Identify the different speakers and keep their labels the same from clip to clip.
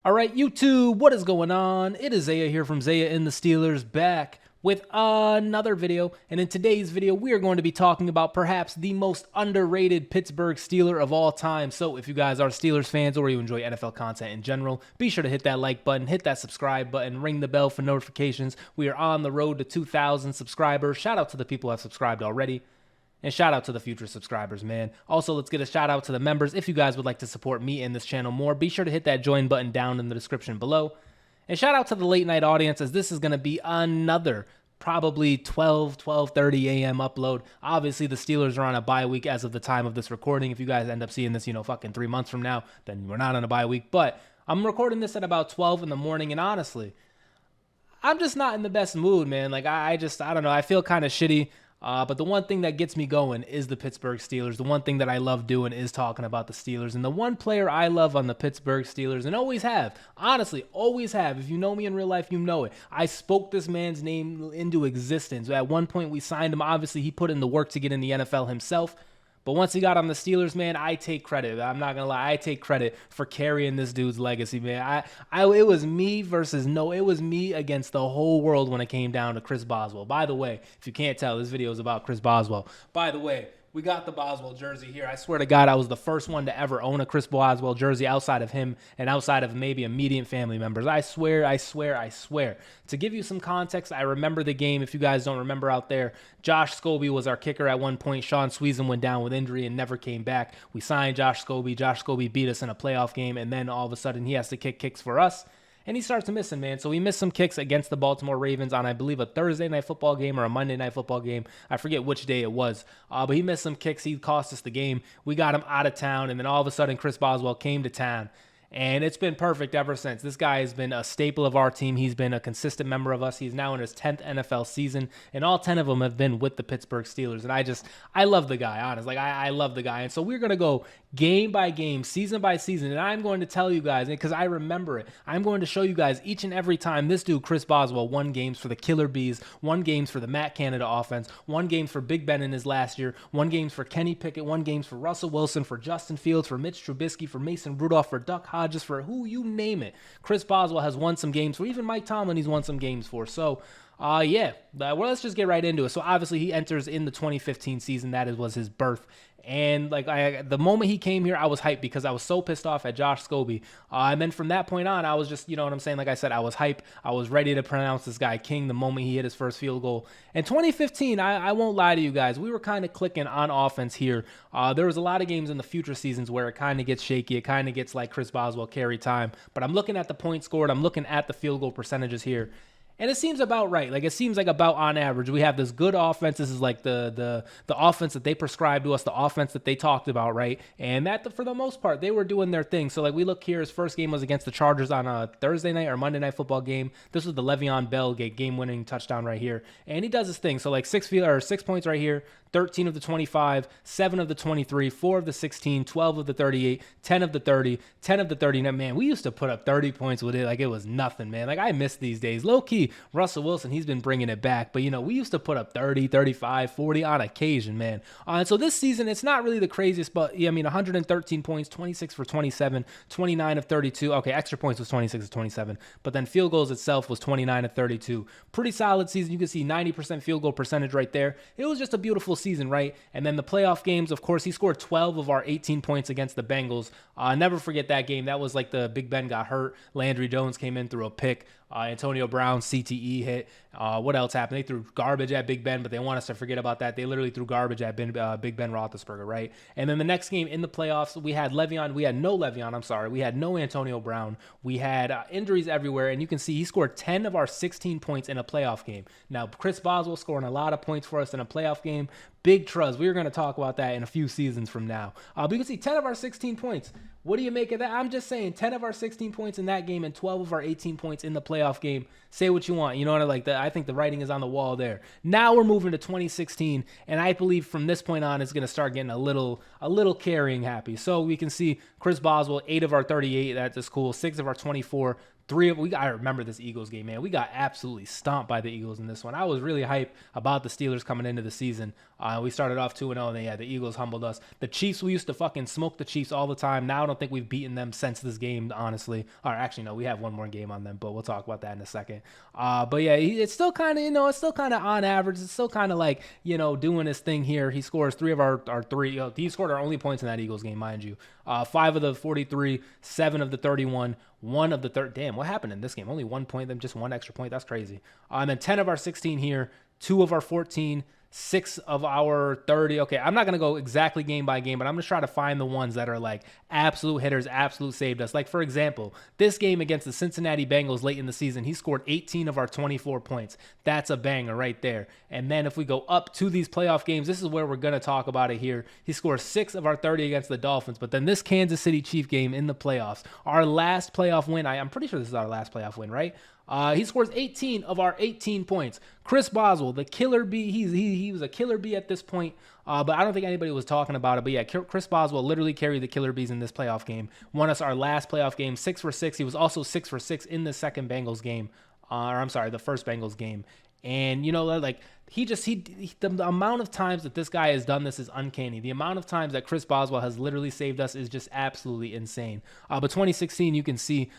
Speaker 1: All right, YouTube, what is going on? It is Zaya here from Zaya&TheSteelers back with another video. And in today's video, we are going to be talking about perhaps the most underrated Pittsburgh Steeler of all time. So if you guys are Steelers fans or you enjoy NFL content in general, be sure to hit that like button, hit that subscribe button, ring the bell for notifications. We are on the road to 2,000 subscribers. Shout out to the people who have subscribed already. And shout out to the future subscribers, man. Also, let's get a shout out to the members. If you guys would like to support me and this channel more, be sure to hit that join button down in the description below. And shout out to the late night audience, as this is going to be another probably 12:30 a.m. upload. Obviously, the Steelers are on a bye week as of the time of this recording. If you guys end up seeing this, fucking 3 months from now, then we're not on a bye week. But I'm recording this at about 12 in the morning, and honestly, I'm just not in the best mood, man. Like, I don't know. I feel kind of shitty. But the one thing that gets me going is the Pittsburgh Steelers. The one thing that I love doing is talking about the Steelers. And the one player I love on the Pittsburgh Steelers, and always have, honestly, always have. If you know me in real life, you know it. I spoke this man's name into existence. At one point, we signed him. Obviously, he put in the work to get in the NFL himself. But once he got on the Steelers, man, I take credit. I'm not going to lie. I take credit for carrying this dude's legacy, man. It was me it was me against the whole world when it came down to Chris Boswell. By the way, if you can't tell, this video is about Chris Boswell. By the way, we got the Boswell jersey here. I swear to God, I was the first one to ever own a Chris Boswell jersey outside of him and outside of maybe immediate family members. I swear. To give you some context, I remember the game. If you guys don't remember out there, Josh Scobie was our kicker at one point. Sean Sweezum went down with injury and never came back. We signed Josh Scobie. Josh Scobie beat us in a playoff game, and then all of a sudden he has to kick kicks for us. And he starts missing, man. So he missed some kicks against the Baltimore Ravens on, I believe, a Thursday night football game or a Monday night football game. I forget which day it was. But he missed some kicks. He cost us the game. We got him out of town. And then all of a sudden, Chris Boswell came to town. And it's been perfect ever since. This guy has been a staple of our team. He's been a consistent member of us. He's now in his 10th NFL season, and all 10 of them have been with the Pittsburgh Steelers. And I love the guy, honestly. I love the guy. And so we're going to go game by game, season by season, and I'm going to tell you guys, because I remember it, I'm going to show you guys each and every time this dude, Chris Boswell, won games for the Killer Bees, won games for the Matt Canada offense, won games for Big Ben in his last year, won games for Kenny Pickett, won games for Russell Wilson, for Justin Fields, for Mitch Trubisky, for Mason Rudolph, for Duck Hodges, for who you name it. Chris Boswell has won some games for. Even Mike Tomlin he's won some games for. So yeah, well, let's just get right into it. So obviously he enters in the 2015 season. That was his birth. And like the moment he came here, I was hyped because I was so pissed off at Josh Scobie. And then from that point on, I was just, you know what I'm saying? Like I said, I was hyped. I was ready to pronounce this guy king the moment he hit his first field goal. In 2015, I won't lie to you guys, we were kind of clicking on offense here. There was a lot of games in the future seasons where it kind of gets shaky. It kind of gets like Chris Boswell carry time. But I'm looking at the points scored. I'm looking at the field goal percentages here. And it seems about right. Like, it seems like about on average. We have this good offense. This is like the offense that they prescribed to us, the offense that they talked about, right? And that, for the most part, they were doing their thing. So, like, we look here, his first game was against the Chargers on a Thursday night or Monday night football game. This was the Le'Veon Bell game-winning touchdown right here. And he does his thing. So, like, 6 points right here, 13 of the 25, 7 of the 23, 4 of the 16, 12 of the 38, 10 of the 30, 10 of the 30. Now, man, we used to put up 30 points with it like it was nothing, man. Like, I miss these days. Low-key, Russell Wilson, he's been bringing it back. But, we used to put up 30, 35, 40 on occasion, man. And so this season, it's not really the craziest, but, 113 points, 26 for 27, 29 of 32. Okay, extra points was 26 of 27. But then field goals itself was 29 of 32. Pretty solid season. You can see 90% field goal percentage right there. It was just a beautiful season, right? And then the playoff games, of course, he scored 12 of our 18 points against the Bengals. Never forget that game. That was like the Big Ben got hurt. Landry Jones came in through a pick. Antonio Brown CTE hit. What else happened? They threw garbage at Big Ben, but they want us to forget about that. They literally threw garbage at Big Ben Roethlisberger, right? And then the next game in the playoffs, we had no Le'Veon, we had no Antonio Brown. We had injuries everywhere, and you can see he scored 10 of our 16 points in a playoff game. Now, Chris Boswell scoring a lot of points for us in a playoff game. Big trust. We're going to talk about that in a few seasons from now. But you can see 10 of our 16 points. What do you make of that? I'm just saying 10 of our 16 points in that game and 12 of our 18 points in the playoff game. Say what you want. You know what I like? I think the writing is on the wall there. Now we're moving to 2016, and I believe from this point on it's going to start getting a little carrying happy. So we can see Chris Boswell, 8 of our 38. That's cool. 6 of our 24. I remember this Eagles game, man. We got absolutely stomped by the Eagles in this one. I was really hyped about the Steelers coming into the season. We started off 2-0, and then, the Eagles humbled us. The Chiefs, we used to fucking smoke the Chiefs all the time. Now don't think we've beaten them since this game, honestly. Or actually, no, we have one more game on them, but we'll talk about that in a second. But yeah, it's still kind of, it's still kind of on average. It's still kind of like, doing his thing here. He scores 3 of our 3. He scored our only points in that Eagles game, mind you. 5 of the 43, 7 of the 31, 1 of the 30. Damn, what happened in this game? Only 1 point, then just 1 extra point. That's crazy. And then 10 of our 16 here, 2 of our 14, 6 of our 30. Okay, I'm not going to go exactly game by game, but I'm going to try to find the ones that are like absolute hitters, absolute saved us. Like, for example, this game against the Cincinnati Bengals late in the season, he scored 18 of our 24 points. That's a banger right there. And then if we go up to these playoff games, this is where we're going to talk about it here. He scores 6 of our 30 against the Dolphins, but then this Kansas City Chief game in the playoffs, our last playoff win, I'm pretty sure this is our last playoff win, right? He scores 18 of our 18 points. Chris Boswell, the killer bee, he was a killer bee at this point, but I don't think anybody was talking about it. But yeah, Chris Boswell literally carried the killer bees in this playoff game. Won us our last playoff game, 6 for 6. He was also 6 for 6 in the second Bengals game, the first Bengals game. And like the amount of times that this guy has done this is uncanny. The amount of times that Chris Boswell has literally saved us is just absolutely insane. But 2016, you can see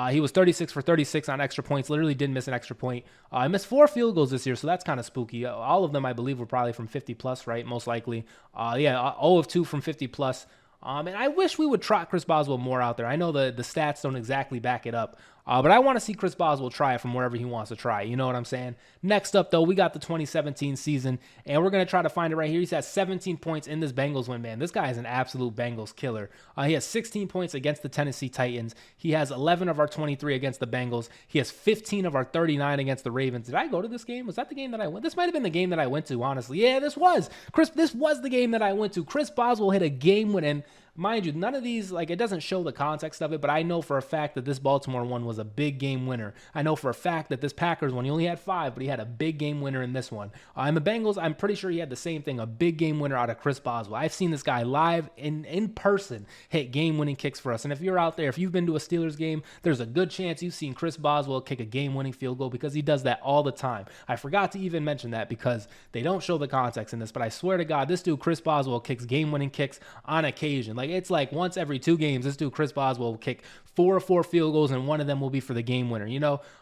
Speaker 1: he was 36 for 36 on extra points. Literally didn't miss an extra point. I missed 4 field goals this year, so that's kind of spooky. All of them, I believe, were probably from 50 plus, right? Most likely. 0 of 2 from 50 plus. And I wish we would trot Chris Boswell more out there. I know the stats don't exactly back it up, but I want to see Chris Boswell try it from wherever he wants to try. You know what I'm saying? Next up, though, we got the 2017 season, and we're going to try to find it right here. He's had 17 points in this Bengals win, man. This guy is an absolute Bengals killer. He has 16 points against the Tennessee Titans. He has 11 of our 23 against the Bengals. He has 15 of our 39 against the Ravens. Did I go to this game? Was that the game that I went? This might have been the game that I went to, honestly. Yeah, this was the game that I went to. Chris Boswell hit a game winning. Mind you, none of these, like, it doesn't show the context of it, but I know for a fact that this Baltimore one was a big game winner. I know for a fact that this Packers one, he only had 5, but he had a big game winner in this one. And the Bengals, I'm pretty sure he had the same thing, a big game winner out of Chris Boswell. I've seen this guy live in person hit game-winning kicks for us. And if you're out there, if you've been to a Steelers game, there's a good chance you've seen Chris Boswell kick a game-winning field goal because he does that all the time. I forgot to even mention that because they don't show the context in this, but I swear to God, this dude, Chris Boswell, kicks game-winning kicks on occasion. Like, it's like once every 2 games, this dude, Chris Boswell, will kick 4 of 4 field goals, and one of them will be for the game winner,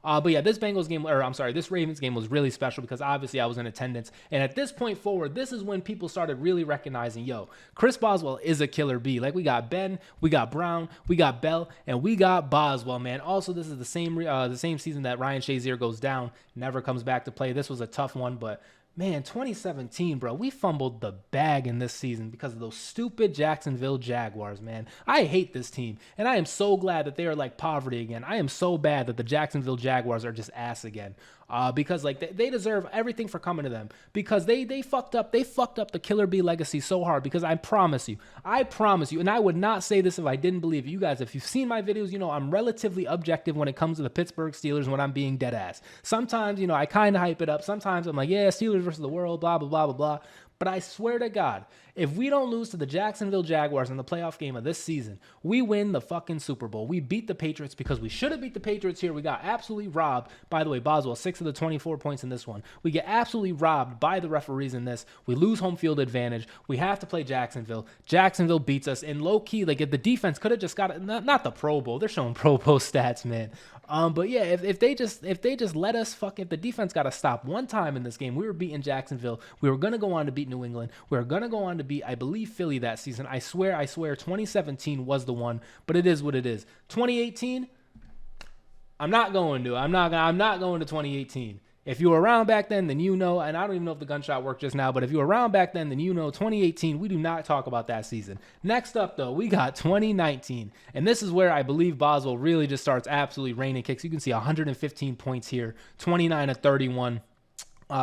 Speaker 1: But yeah, this this Ravens game was really special because obviously I was in attendance. And at this point forward, this is when people started really recognizing, Chris Boswell is a killer bee. Like, we got Ben, we got Brown, we got Bell, and we got Boswell, man. Also, this is the same season that Ryan Shazier goes down, never comes back to play. This was a tough one, but man, 2017, bro, we fumbled the bag in this season because of those stupid Jacksonville Jaguars, man. I hate this team, and I am so glad that they are like poverty again. I am so bad that the Jacksonville Jaguars are just ass again. Because like they deserve everything for coming to them because they fucked up the Killer Bee legacy so hard because I promise you, and I would not say this if I didn't believe it. You guys, if you've seen my videos, I'm relatively objective when it comes to the Pittsburgh Steelers when I'm being dead ass. Sometimes, I kind of hype it up. Sometimes I'm like, yeah, Steelers versus the world, blah, blah, blah, blah, blah. But I swear to God, if we don't lose to the Jacksonville Jaguars in the playoff game of this season, we win the fucking Super Bowl. We beat the Patriots because we should have beat the Patriots here. We got absolutely robbed. By the way, Boswell, 6 of the 24 points in this one. We get absolutely robbed by the referees in this. We lose home field advantage. We have to play Jacksonville. Jacksonville beats us. And low-key, like, if the defense could have just got it, not the Pro Bowl. They're showing Pro Bowl stats, man. But yeah, if they just let us if the defense got to stop one time in this game, we were beating Jacksonville. We were going to go on to beat New England. We were going to go on to beat, I believe, Philly that season. I swear 2017 was the one, but it is what it is. 2018, I'm not going to 2018. If you were around back then you know, and I don't even know if the gunshot worked just now, but if you were around back then 2018, we do not talk about that season. Next up, though, we got 2019, and this is where I believe Boswell really just starts absolutely raining kicks. You can see 115 points here, 29 of 31.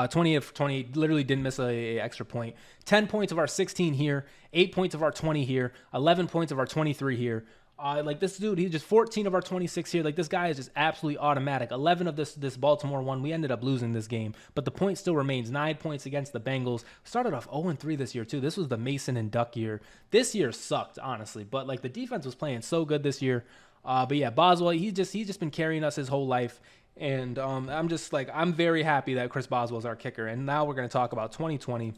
Speaker 1: 20 of 20, literally didn't miss a extra point. 10 points of our 16 here, 8 points of our 20 here, 11 points of our 23 here. Like, this dude, he's just 14 of our 26 here. Like, this guy is just absolutely automatic. 11 of this Baltimore one. We ended up losing this game, but the point still remains. 9 points against the Bengals. Started off 0-3 this year too. This was the Mason and Duck year. This year sucked, honestly, but like the defense was playing so good this year. But yeah, Boswell, he's just been carrying us his whole life. And I'm very happy that Chris Boswell's our kicker. And now we're going to talk about 2020.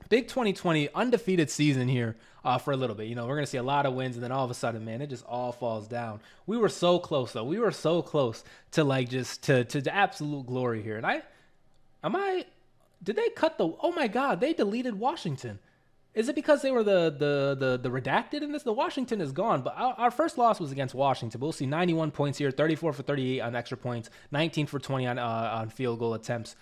Speaker 1: big 2020 undefeated season here for a little bit. You know, we're going to see a lot of wins, and then all of a sudden, man, it just all falls down. We were so close, though. We were so close to like just to absolute glory here. And did they cut oh my God, they deleted Washington. Is it because they were the redacted in this? The Washington is gone, but our first loss was against Washington. But we'll see 91 points here, 34 for 38 on extra points, 19 for 20 on field goal attempts.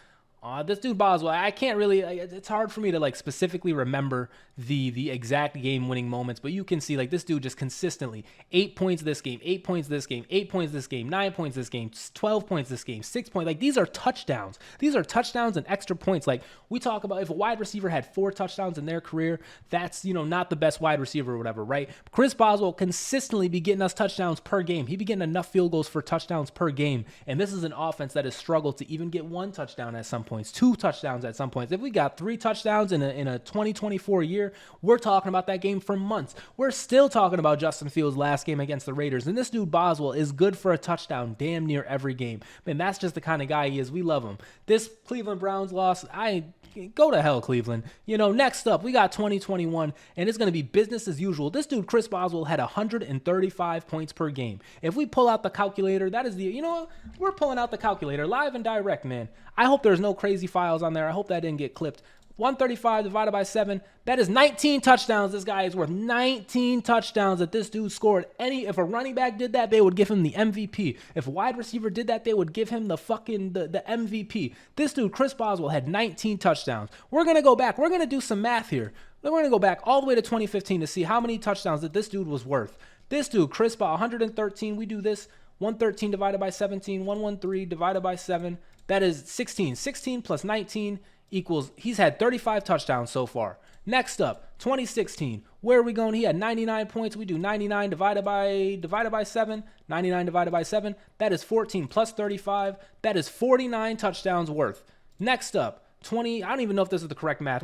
Speaker 1: This dude Boswell, I can't really, it's hard for me to like specifically remember the exact game-winning moments, but you can see like this dude just consistently 8 points this game, 8 points this game, 8 points this game, 9 points this game, 12 points this game, 6 points. Like these are touchdowns. These are touchdowns and extra points. Like we talk about if a wide receiver had 4 touchdowns in their career, that's, you know, not the best wide receiver or whatever, right? Chris Boswell consistently be getting us touchdowns per game. He be getting enough field goals for touchdowns per game, and this is an offense that has struggled to even get 1 touchdown at some points, 2 touchdowns at some points. If we got 3 touchdowns in a 2024 year, we're talking about that game for months. We're still talking about Justin Fields' last game against the Raiders, and this dude Boswell is good for a touchdown damn near every game. Man, that's just the kind of guy he is. We love him. This Cleveland Browns loss, go to hell, Cleveland. You know, next up, we got 2021, and it's going to be business as usual. This dude, Chris Boswell, had 135 points per game. If we pull out the calculator, that is you know, we're pulling out the calculator live and direct, man. I hope there's no crazy files on there. I hope that didn't get clipped. 135 divided by 7, that is 19 touchdowns. This guy is worth 19 touchdowns that this dude scored. If a running back did that, they would give him the MVP. If a wide receiver did that, they would give him the MVP. This dude, Chris Boswell, had 19 touchdowns. We're going to go back. We're going to do some math here. We're going to go back all the way to 2015 to see how many touchdowns that this dude was worth. This dude, Chris Boswell, 113. We do this. 113 divided by 17. 113 divided by 7. That is 16. 16 plus 19 equals, he's had 35 touchdowns so far. Next up, 2016. Where are we going? He had 99 points. We do 99 divided by 7. 99 divided by 7. That is 14 plus 35. That is 49 touchdowns worth. Next up, 20. I don't even know if this is the correct math.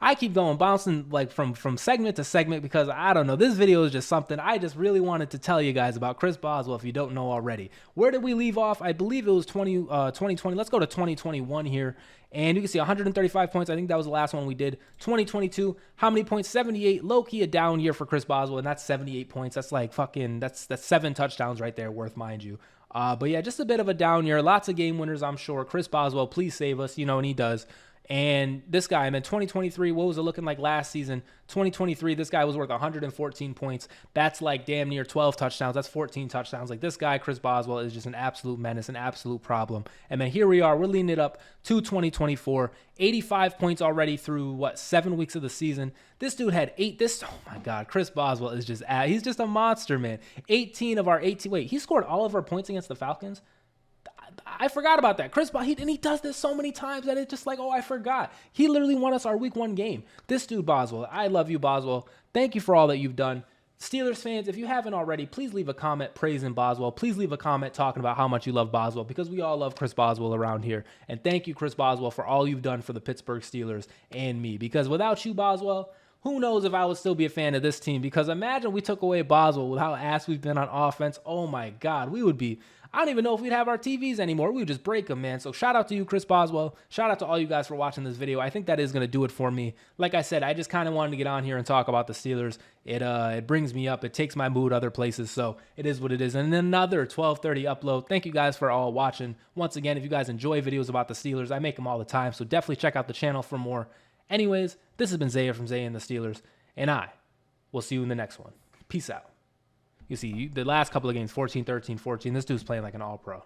Speaker 1: I keep going, bouncing like from segment to segment because I don't know. This video is just something I just really wanted to tell you guys about Chris Boswell if you don't know already. Where did we leave off? I believe it was 2020. Let's go to 2021 here. And you can see 135 points. I think that was the last one we did. 2022, how many points? 78. Low-key a down year for Chris Boswell, and that's 78 points. That's like that's 7 touchdowns right there worth, mind you. But yeah, just a bit of a down year. Lots of game winners, I'm sure. Chris Boswell, please save us, you know, and he does. And this guy, man, 2023, what was it looking like last season? 2023, this guy was worth 114 points. That's like damn near 12 touchdowns. That's 14 touchdowns. Like this guy, Chris Boswell, is just an absolute menace, an absolute problem. And then here we are. We're leading it up to 2024. 85 points already through, 7 weeks of the season. This dude had 8. Oh, my God. Chris Boswell is he's just a monster, man. 18 of our 18. Wait, he scored all of our points against the Falcons? I forgot about that. Chris Boswell, and he does this so many times that it's just like, oh, I forgot. He literally won us our week 1 game. This dude, Boswell, I love you, Boswell. Thank you for all that you've done. Steelers fans, if you haven't already, please leave a comment praising Boswell. Please leave a comment talking about how much you love Boswell because we all love Chris Boswell around here. And thank you, Chris Boswell, for all you've done for the Pittsburgh Steelers and me. Because without you, Boswell, who knows if I would still be a fan of this team? Because imagine we took away Boswell with how ass we've been on offense. Oh, my God. We would be... I don't even know if we'd have our TVs anymore. We would just break them, man. So shout out to you, Chris Boswell. Shout out to all you guys for watching this video. I think that is going to do it for me. Like I said, I just kind of wanted to get on here and talk about the Steelers. It brings me up. It takes my mood other places. So it is what it is. And another 12:30 upload. Thank you guys for all watching. Once again, if you guys enjoy videos about the Steelers, I make them all the time. So definitely check out the channel for more. Anyways, this has been Zaya from Zaya and the Steelers. And I will see you in the next one. Peace out. You see, the last couple of games, 14, 13, 14, this dude's playing like an all-pro.